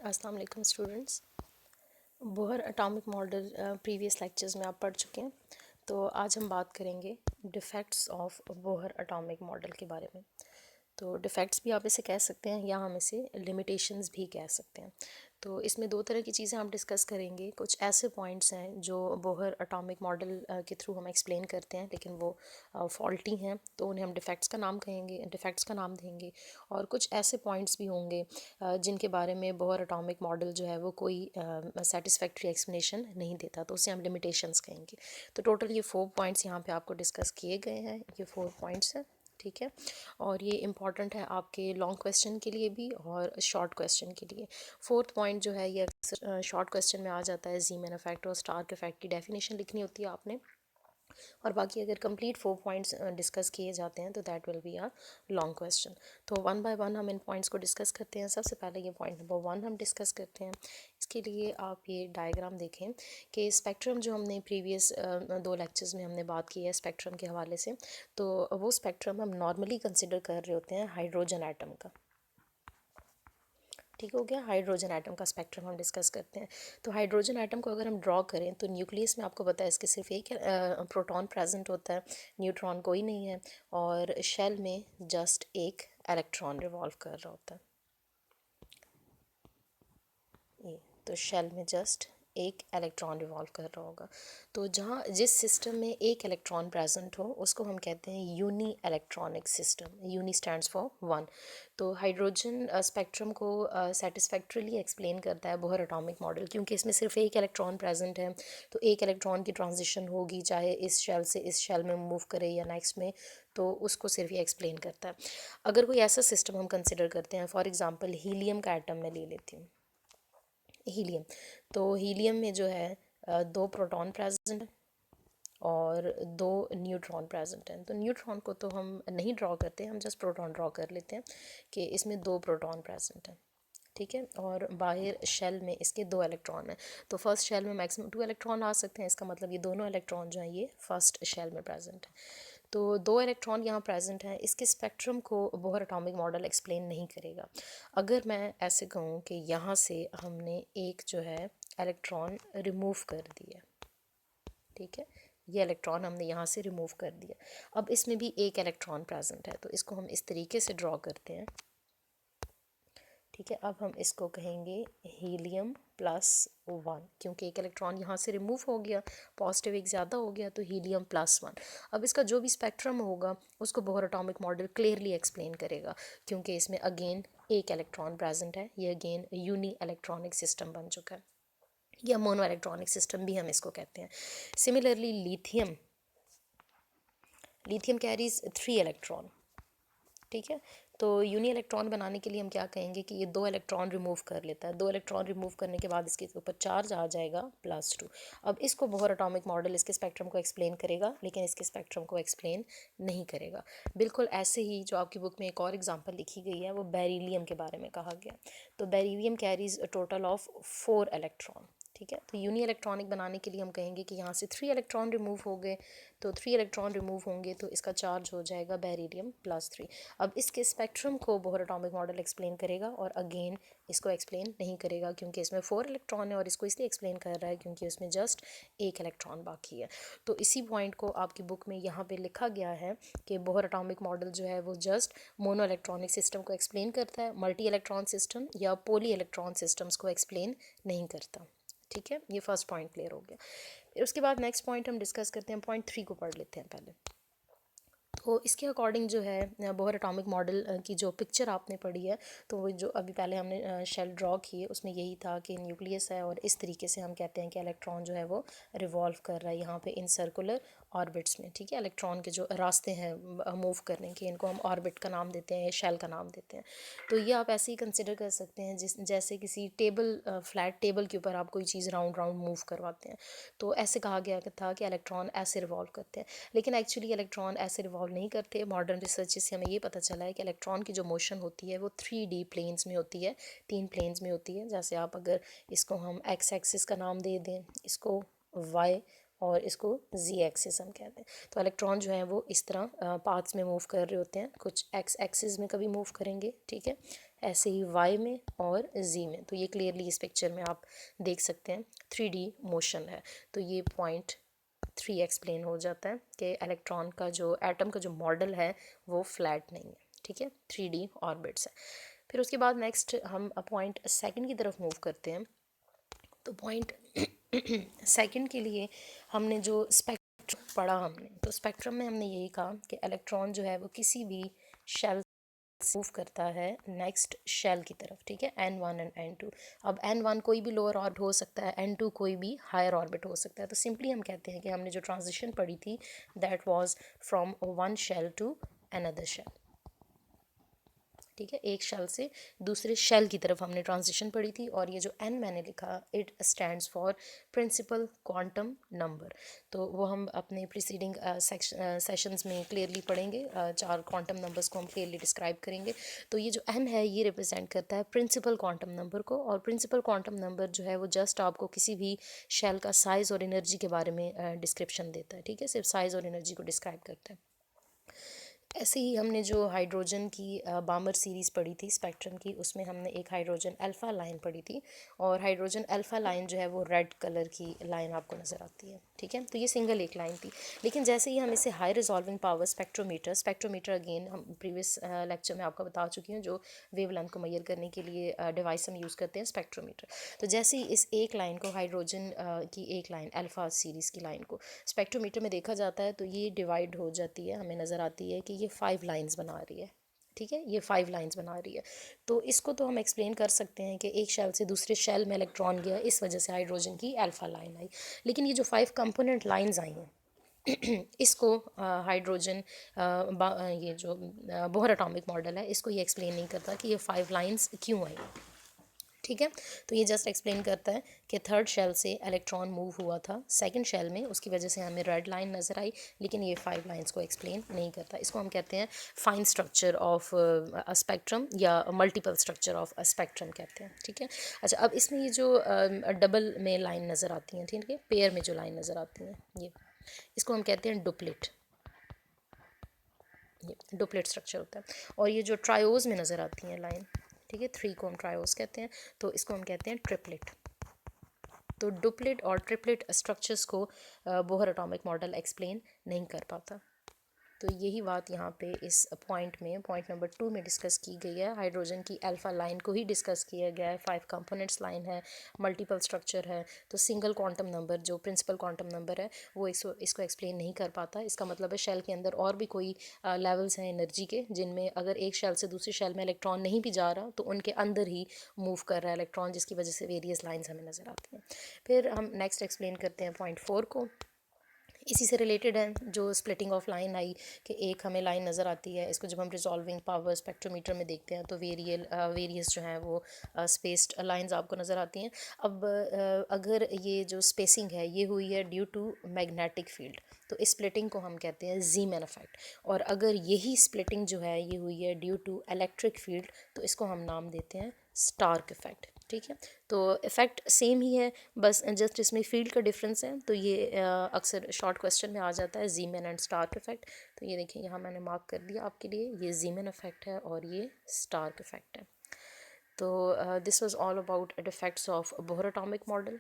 अस्सलाम वालेकुम students. Bohr atomic model previous lectures में आप पढ़ चुके हैं। तो आज हम बात करेंगे डिफ़ेक्ट्स ऑफ बोहर एटॉमिक मॉडल के बारे में। तो डिफ़ेक्ट्स भी आप इसे कह सकते हैं या हम इसे लिमिटेशंस भी कह सकते हैं। तो इसमें दो तरह की चीज़ें हम डिस्कस करेंगे। कुछ ऐसे पॉइंट्स हैं जो बोहर एटॉमिक मॉडल के थ्रू हम एक्सप्लेन करते हैं लेकिन वो फॉल्टी हैं, तो उन्हें हम डिफ़ेक्ट्स का नाम कहेंगे, डिफ़ेक्ट्स का नाम देंगे। और कुछ ऐसे पॉइंट्स भी होंगे जिनके बारे में बोहर एटॉमिक मॉडल जो है वो कोई सेटिस्फैक्ट्री एक्सप्लेनेशन नहीं देता, तो उसे हम लिमिटेशंस कहेंगे। तो टोटल ये 4 पॉइंट्स यहाँ पे आपको डिस्कस किए गए हैं। ये 4 पॉइंट्स हैं, ठीक है। और ये इम्पॉर्टेंट है आपके लॉन्ग क्वेश्चन के लिए भी और शॉर्ट क्वेश्चन के लिए। फोर्थ पॉइंट जो है ये अक्सर शॉर्ट क्वेश्चन में आ जाता है। ज़ीमैन इफेक्ट और स्टार्क इफेक्ट की डेफिनेशन लिखनी होती है आपने, और बाकी अगर कंप्लीट 4 पॉइंट्स डिस्कस किए जाते हैं तो that will be a long question. तो वन बाय वन हम इन पॉइंट्स को डिस्कस करते हैं। सबसे पहले ये पॉइंट नंबर 1 हम डिस्कस करते हैं। इसके लिए आप ये डायग्राम देखें कि स्पेक्ट्रम जो हमने प्रीवियस 2 लेक्चर्स में हमने बात की है स्पेक्ट्रम के हवाले से, तो वो स्पेक्ट्रम हम नॉर्मली कंसिडर कर रहे होते हैं हाइड्रोजन एटम का। ठीक हो गया, हाइड्रोजन एटम का स्पेक्ट्रम हम डिस्कस करते हैं। तो हाइड्रोजन एटम को अगर हम ड्रॉ करें तो न्यूक्लियस में आपको पता है इसके सिर्फ एक प्रोटॉन प्रेजेंट होता है, न्यूट्रॉन कोई नहीं है, और शेल में जस्ट एक इलेक्ट्रॉन रिवॉल्व कर रहा होता है। ये तो शेल में जस्ट एक इलेक्ट्रॉन रिवॉल्व कर रहा होगा। तो जहाँ जिस सिस्टम में एक इलेक्ट्रॉन प्रेजेंट हो उसको हम कहते हैं uni electronic system. Uni stands for 1। तो हाइड्रोजन स्पेक्ट्रम को सेटिस्फैक्ट्रीली एक्सप्लेन करता है बोहर एटॉमिक मॉडल, क्योंकि इसमें सिर्फ एक इलेक्ट्रॉन प्रेजेंट है। तो एक इलेक्ट्रॉन की ट्रांजिशन होगी, चाहे इस शेल से इस शेल में मूव करे या नेक्स्ट में, तो उसको सिर्फ ये एक्सप्लेन करता है। अगर कोई ऐसा सिस्टम हम कंसिडर करते हैं, फॉर एग्ज़ाम्पल हीलियम का एटम मैं ले लेती हूँ। हीलियम, तो हीलियम में जो है 2 प्रोटॉन प्रेजेंट है और 2 न्यूट्रॉन प्रेजेंट हैं। तो न्यूट्रॉन को तो हम नहीं ड्रॉ करते, हम जस्ट प्रोटॉन ड्रॉ कर लेते हैं कि इसमें 2 प्रोटॉन प्रेजेंट हैं, ठीक है। और बाहर शेल में इसके 2 इलेक्ट्रॉन हैं। तो फर्स्ट शेल में मैक्सिमम 2 इलेक्ट्रॉन आ सकते हैं। इसका मतलब ये दोनों इलेक्ट्रॉन जो हैं ये फर्स्ट शेल में प्रेजेंट है। तो 2 इलेक्ट्रॉन यहाँ प्रेजेंट हैं। इसके स्पेक्ट्रम को बोहर एटॉमिक मॉडल एक्सप्लेन नहीं करेगा। अगर मैं ऐसे कहूँ कि यहाँ से हमने एक जो है इलेक्ट्रॉन रिमूव कर दिया, ठीक है, ये इलेक्ट्रॉन हमने यहाँ से रिमूव कर दिया। अब इसमें भी एक इलेक्ट्रॉन प्रेजेंट है, तो इसको हम इस तरीके से ड्रॉ करते हैं, ठीक है। अब हम इसको कहेंगे हीलियम +1, क्योंकि एक इलेक्ट्रॉन यहाँ से रिमूव हो गया, पॉजिटिव एक ज़्यादा हो गया, तो हीलियम +1। अब इसका जो भी स्पेक्ट्रम होगा उसको Bohr atomic model clearly explain करेगा, क्योंकि इसमें अगेन एक इलेक्ट्रॉन प्रेजेंट है। ये अगेन यूनी इलेक्ट्रॉनिक सिस्टम बन चुका है, या मोनो इलेक्ट्रॉनिक सिस्टम भी हम इसको कहते हैं। Similarly lithium, lithium carries 3 electron, ठीक है। तो यूनी इलेक्ट्रॉन बनाने के लिए हम क्या कहेंगे कि ये 2 इलेक्ट्रॉन रिमूव कर लेता है। 2 इलेक्ट्रॉन रिमूव करने के बाद इसके ऊपर चार्ज आ जाएगा +2। अब इसको बोहर एटॉमिक मॉडल इसके स्पेक्ट्रम को एक्सप्लेन करेगा, लेकिन इसके स्पेक्ट्रम को एक्सप्लेन नहीं करेगा। बिल्कुल ऐसे ही जो आपकी बुक में एक और एग्जांपल लिखी गई है वो बेरिलियम के बारे में कहा गया। तो beryllium carries a total of 4 electron, ठीक है। तो यूनी इलेक्ट्रॉनिक बनाने के लिए हम कहेंगे कि यहाँ से 3 इलेक्ट्रॉन रिमूव हो गए, तो 3 इलेक्ट्रॉन रिमूव होंगे तो इसका चार्ज हो जाएगा बेरिलियम +3। अब इसके स्पेक्ट्रम को बोहर एटॉमिक मॉडल एक्सप्लेन करेगा, और अगेन इसको एक्सप्लेन नहीं करेगा, क्योंकि इसमें 4 इलेक्ट्रॉन है, और इसको इसलिए एक्सप्लेन कर रहा है क्योंकि उसमें जस्ट एक इलेक्ट्रॉन बाकी है। तो इसी पॉइंट को आपकी बुक में यहाँ पे लिखा गया है कि बोहर एटॉमिक मॉडल जो है वो जस्ट मोनो इलेक्ट्रॉनिक सिस्टम को एक्सप्लेन करता है, मल्टी इलेक्ट्रॉन सिस्टम या पॉली इलेक्ट्रॉन सिस्टम्स को एक्सप्लेन नहीं करता, ठीक है। ये फर्स्ट पॉइंट क्लियर हो गया। फिर उसके बाद नेक्स्ट पॉइंट हम डिस्कस करते हैं। पॉइंट 3 को पढ़ लेते हैं पहले। तो इसके अकॉर्डिंग जो है बोहर एटॉमिक मॉडल की जो पिक्चर आपने पढ़ी है, तो वो जो अभी पहले हमने शेल ड्रॉ की है उसमें यही था कि न्यूक्लियस है, और इस तरीके से हम कहते हैं कि इलेक्ट्रॉन जो है वो रिवॉल्व कर रहा है यहाँ पे इन सर्कुलर ऑर्बिट्स में, ठीक है। इलेक्ट्रॉन के जो रास्ते हैं मूव करने के, इनको हम ऑर्बिट का नाम देते हैं, शेल का नाम देते हैं। तो ये आप ऐसे ही कंसिडर कर सकते हैं जैसे किसी टेबल, फ्लैट टेबल के ऊपर आप कोई चीज़ राउंड राउंड मूव करवाते हैं। तो ऐसे कहा गया था कि इलेक्ट्रॉन ऐसे रिवॉल्व करते हैं, लेकिन एक्चुअली इलेक्ट्रॉन ऐसे रिवॉल्व नहीं करते। मॉडर्न रिसर्च से हमें ये पता चला है कि इलेक्ट्रॉन की जो मोशन होती है वो 3D प्लेन्स में होती है, 3 प्लेन्स में होती है। जैसे आप अगर इसको हम एक्स एक्सिस का नाम दे दें, इसको वाई, और इसको जी एक्सिस हम कहते हैं। तो इलेक्ट्रॉन जो है वो इस तरह पाथ्स में मूव कर रहे होते हैं। कुछ एक्स एक्सिस में कभी मूव करेंगे, ठीक है, ऐसे ही वाई में और जी में। तो ये क्लियरली इस पिक्चर में आप देख सकते हैं 3D मोशन है। तो ये पॉइंट 3 एक्सप्लेन हो जाता है कि इलेक्ट्रॉन का जो एटम का जो मॉडल है वो फ्लैट नहीं है, ठीक है, 3D ऑर्बिट्स है। फिर उसके बाद नेक्स्ट हम पॉइंट सेकंड की तरफ मूव करते हैं। तो पॉइंट सेकंड के लिए हमने जो स्पेक्ट्रम पढ़ा हमने, तो स्पेक्ट्रम में हमने यही कहा कि इलेक्ट्रॉन जो है वो किसी भी शेल मूव करता है नेक्स्ट शेल की तरफ, ठीक है, N1 एंड N2। अब N1 कोई भी लोअर ऑर्बिट हो सकता है, N2 कोई भी हायर ऑर्बिट हो सकता है। तो सिंपली हम कहते हैं कि हमने जो ट्रांजिशन पढ़ी थी that was from one shell to another shell, ठीक है, एक शेल से दूसरे शेल की तरफ हमने ट्रांजिशन पढ़ी थी। और ये जो n मैंने लिखा it stands for principal quantum number. तो वो हम अपने प्रीसीडिंग सेशंस में क्लियरली पढ़ेंगे, 4 क्वांटम नंबर्स को हम क्लियरली डिस्क्राइब करेंगे। तो ये जो n है ये रिप्रेजेंट करता है प्रिंसिपल क्वांटम नंबर को, और प्रिंसिपल क्वांटम नंबर जो है वो जस्ट आपको किसी भी शेल का साइज़ और एनर्जी के बारे में डिस्क्रिप्शन देता है, ठीक है, सिर्फ साइज़ और एनर्जी को डिस्क्राइब करता है। ऐसे ही हमने जो हाइड्रोजन की बामर सीरीज़ पढ़ी थी स्पेक्ट्रम की, उसमें हमने एक हाइड्रोजन अल्फ़ा लाइन पढ़ी थी, और हाइड्रोजन अल्फ़ा लाइन जो है वो रेड कलर की लाइन आपको नज़र आती है, ठीक है। तो ये सिंगल एक लाइन थी। लेकिन जैसे ही हम इसे high resolving power spectrometer again हम प्रीवियस लेक्चर में आपको बता चुकी हूँ, जो वेवलेंथ को मेजर करने के लिए डिवाइस हम यूज़ करते हैं स्पेक्ट्रोमीटर। तो जैसे ही इस एक लाइन को हाइड्रोजन की एक लाइन अल्फ़ा सीरीज़ की लाइन को स्पेक्ट्रोमीटर में देखा जाता है तो ये डिवाइड हो जाती है, हमें नज़र आती है कि ये 5 लाइंस बना रही है, ठीक है, ये 5 लाइंस बना रही है। तो इसको तो हम एक्सप्लेन कर सकते हैं कि एक शेल से दूसरे शेल में इलेक्ट्रॉन गया, इस वजह से हाइड्रोजन की अल्फ़ा लाइन आई। लेकिन ये जो 5 कंपोनेंट लाइंस आई हैं इसको हाइड्रोजन ये जो बोहर एटॉमिक मॉडल है इसको ये एक्सप्लेन नहीं करता कि ये 5 लाइंस क्यों आई, ठीक है। तो ये जस्ट एक्सप्लेन करता है कि थर्ड शेल से इलेक्ट्रॉन मूव हुआ था सेकंड शेल में, उसकी वजह से हमें रेड लाइन नज़र आई, लेकिन ये 5 लाइंस को एक्सप्लेन नहीं करता। इसको हम कहते हैं fine structure of a spectrum या multiple structure of a spectrum कहते हैं, ठीक है। अच्छा, अब इसमें ये जो डबल में लाइन नज़र आती हैं, ठीक है, पेयर में जो लाइन नज़र आती हैं ये, इसको हम कहते हैं डुप्लेट, ये डुप्लेट स्ट्रक्चर होता है। और ये जो ट्रायोज में नज़र आती हैं लाइन, ठीक है, 3 को हम ट्रायोज कहते हैं, तो इसको हम कहते हैं ट्रिपलेट। तो डुप्लेट और ट्रिपलेट स्ट्रक्चर्स को बोहर एटॉमिक मॉडल एक्सप्लेन नहीं कर पाता। तो यही बात यहाँ पे इस पॉइंट में, पॉइंट नंबर 2 में डिस्कस की गई है। हाइड्रोजन की अल्फ़ा लाइन को ही डिस्कस किया गया है, 5 कंपोनेंट्स लाइन है, मल्टीपल स्ट्रक्चर है। तो सिंगल क्वांटम नंबर जो प्रिंसिपल क्वांटम नंबर है वो इसको एक्सप्लेन नहीं कर पाता। इसका मतलब है शेल के अंदर और भी कोई लेवल्स हैं एनर्जी के, जिनमें अगर एक शेल से दूसरे शेल में इलेक्ट्रॉन नहीं भी जा रहा तो उनके अंदर ही मूव कर रहा है इलेक्ट्रॉन, जिसकी वजह से वेरियस लाइन्स हमें नज़र आती हैं। फिर हम नेक्स्ट एक्सप्लेन करते हैं पॉइंट 4 को। इसी से रिलेटेड है जो स्प्लिटिंग ऑफ लाइन आई, कि एक हमें लाइन नज़र आती है, इसको जब हम रिजॉल्विंग पावर स्पेक्ट्रोमीटर में देखते हैं तो वेरियस जो हैं वो स्पेस्ड लाइंस आपको नज़र आती हैं। अब अगर ये जो स्पेसिंग है ये हुई है ड्यू टू मैग्नेटिक फील्ड, तो इस स्प्लिटिंग को हम कहते हैं ज़ीमैन इफेक्ट। और अगर यही स्प्लिटिंग जो है ये हुई है ड्यू टू इलेक्ट्रिक फील्ड, तो इसको हम नाम देते हैं स्टार्क इफेक्ट, ठीक है। तो इफ़ेक्ट सेम ही है, बस जस्ट इसमें फील्ड का डिफरेंस है। तो ये अक्सर शॉर्ट क्वेश्चन में आ जाता है ज़ीमैन एंड स्टार्क इफेक्ट। तो ये देखिए यहाँ मैंने मार्क कर दिया आपके लिए, ये ज़ीमैन इफेक्ट है और ये स्टार्क इफेक्ट है। तो this was all about defects of Bohr atomic model.